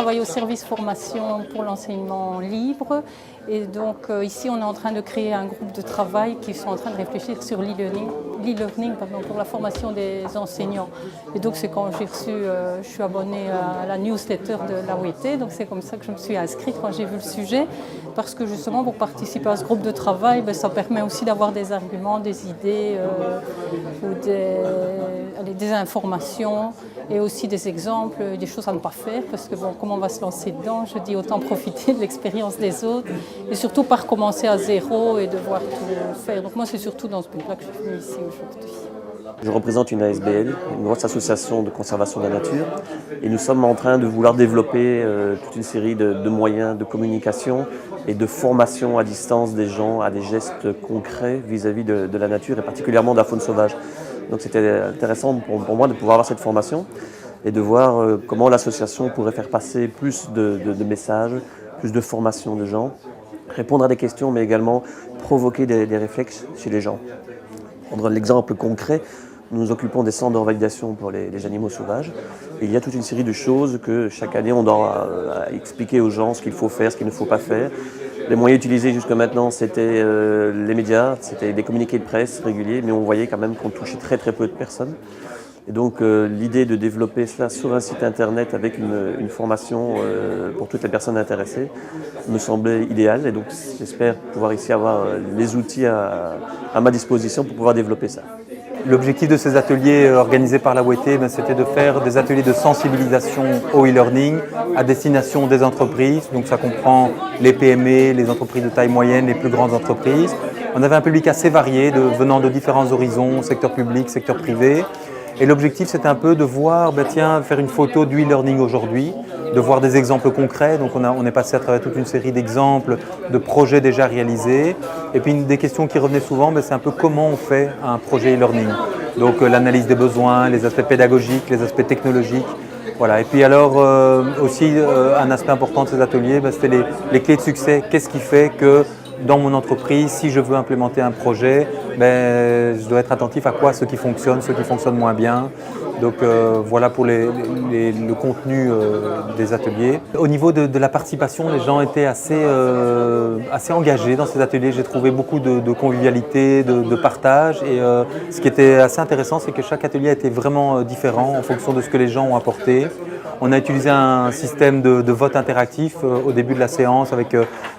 travaille au service formation pour l'enseignement libre. Et donc ici, on est en train de créer un groupe de travail qui sont en train de réfléchir sur l'e-learning pour la formation des enseignants. Et donc c'est quand j'ai reçu, je suis abonnée à la newsletter de l'AOET, donc c'est comme ça que je me suis inscrite quand j'ai vu le sujet, parce que justement pour participer à ce groupe de travail, ça permet aussi d'avoir des arguments, des idées ou des informations et aussi des exemples, des choses à ne pas faire, parce que bon, comme on va se lancer dedans, je dis autant profiter de l'expérience des autres et surtout pas recommencer à zéro et devoir tout faire. Donc moi c'est surtout dans ce but-là que je suis venue ici aujourd'hui. Je représente une ASBL, une grosse association de conservation de la nature, et nous sommes en train de vouloir développer toute une série de moyens de communication et de formation à distance des gens à des gestes concrets vis-à-vis de la nature et particulièrement de la faune sauvage. Donc c'était intéressant pour moi de pouvoir avoir cette formation et de voir comment l'association pourrait faire passer plus de messages, plus de formation de gens, répondre à des questions mais également provoquer des réflexes chez les gens. Prendre l'exemple concret, nous nous occupons des centres de revalidation pour les animaux sauvages. Et il y a toute une série de choses que chaque année on doit expliquer aux gens ce qu'il faut faire, ce qu'il ne faut pas faire. Les moyens utilisés jusqu'à maintenant, c'était les médias, c'était des communiqués de presse réguliers, mais on voyait quand même qu'on touchait très peu de personnes. Et donc l'idée de développer cela sur un site internet avec une formation pour toutes les personnes intéressées me semblait idéale. Et donc j'espère pouvoir ici avoir les outils à ma disposition pour pouvoir développer ça. L'objectif de ces ateliers organisés par l'AOET, c'était de faire des ateliers de sensibilisation au e-learning à destination des entreprises. Donc ça comprend les PME, les entreprises de taille moyenne, les plus grandes entreprises. On avait un public assez varié venant de différents horizons, secteur public, secteur privé. Et l'objectif, c'était un peu de voir, faire une photo du e-learning aujourd'hui, de voir des exemples concrets. Donc on est passé à travers toute une série d'exemples de projets déjà réalisés. Et puis une des questions qui revenait souvent, c'est un peu comment on fait un projet e-learning. Donc l'analyse des besoins, les aspects pédagogiques, les aspects technologiques. Voilà. Et puis alors aussi un aspect important de ces ateliers, c'était les clés de succès. Qu'est-ce qui fait que dans mon entreprise, si je veux implémenter un projet, je dois être attentif à quoi, ce qui fonctionne moins bien. Donc voilà pour le contenu des ateliers. Au niveau de la participation, les gens étaient assez engagés dans ces ateliers. J'ai trouvé beaucoup de convivialité, de partage. Et ce qui était assez intéressant, c'est que chaque atelier était vraiment différent en fonction de ce que les gens ont apporté. On a utilisé un système de vote interactif au début de la séance avec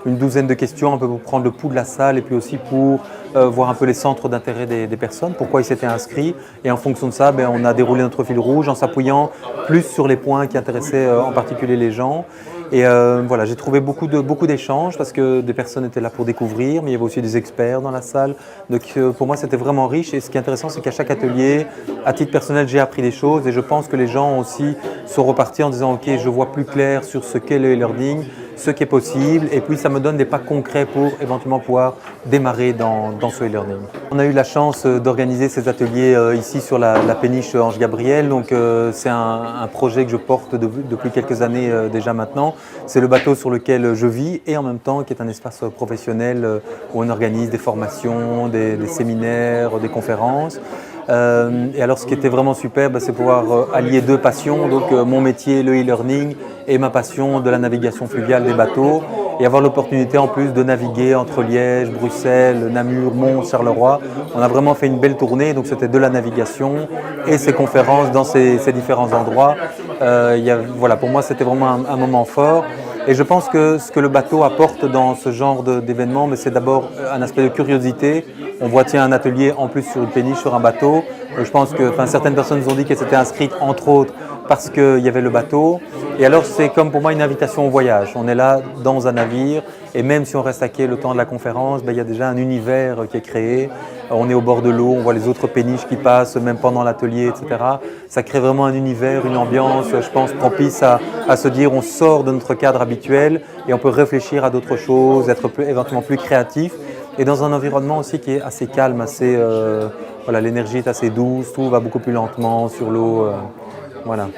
une douzaine de questions, un peu pour prendre le pouls de la salle et puis aussi pour voir un peu les centres d'intérêt des personnes, pourquoi ils s'étaient inscrits. Et en fonction de ça, on a déroulé notre fil rouge en s'appuyant plus sur les points qui intéressaient en particulier les gens. Et voilà, j'ai trouvé beaucoup d'échanges parce que des personnes étaient là pour découvrir, mais il y avait aussi des experts dans la salle. Donc pour moi, c'était vraiment riche. Et ce qui est intéressant, c'est qu'à chaque atelier, à titre personnel, j'ai appris des choses et je pense que les gens aussi sont repartis en disant « Ok, je vois plus clair sur ce qu'est le e-learning, ce qui est possible et puis ça me donne des pas concrets pour éventuellement pouvoir démarrer dans ce e-learning. » On a eu la chance d'organiser ces ateliers ici sur la péniche Ange Gabriel. Donc c'est un projet que je porte depuis quelques années déjà maintenant. C'est le bateau sur lequel je vis et en même temps qui est un espace professionnel où on organise des formations, des séminaires, des conférences. Et alors ce qui était vraiment super, c'est pouvoir allier deux passions, donc mon métier, le e-learning, et ma passion de la navigation fluviale des bateaux, et avoir l'opportunité en plus de naviguer entre Liège, Bruxelles, Namur, Mons, Charleroi. On a vraiment fait une belle tournée, donc c'était de la navigation et ces conférences dans ces différents endroits. Voilà, pour moi c'était vraiment un moment fort. Et je pense que ce que le bateau apporte dans ce genre d'événement, c'est d'abord un aspect de curiosité. On voit un atelier en plus sur une péniche, sur un bateau. Je pense que certaines personnes nous ont dit qu'elles s'étaient inscrites entre autres parce qu'il y avait le bateau. Et alors c'est comme pour moi une invitation au voyage. On est là dans un navire et même si on reste à quai le temps de la conférence, il y a déjà un univers qui est créé. On est au bord de l'eau, on voit les autres péniches qui passent, même pendant l'atelier, etc. Ça crée vraiment un univers, une ambiance, je pense, propice à se dire on sort de notre cadre habituel et on peut réfléchir à d'autres choses, être éventuellement plus créatif. Et dans un environnement aussi qui est assez calme, voilà, l'énergie est assez douce, tout va beaucoup plus lentement sur l'eau. Voilà.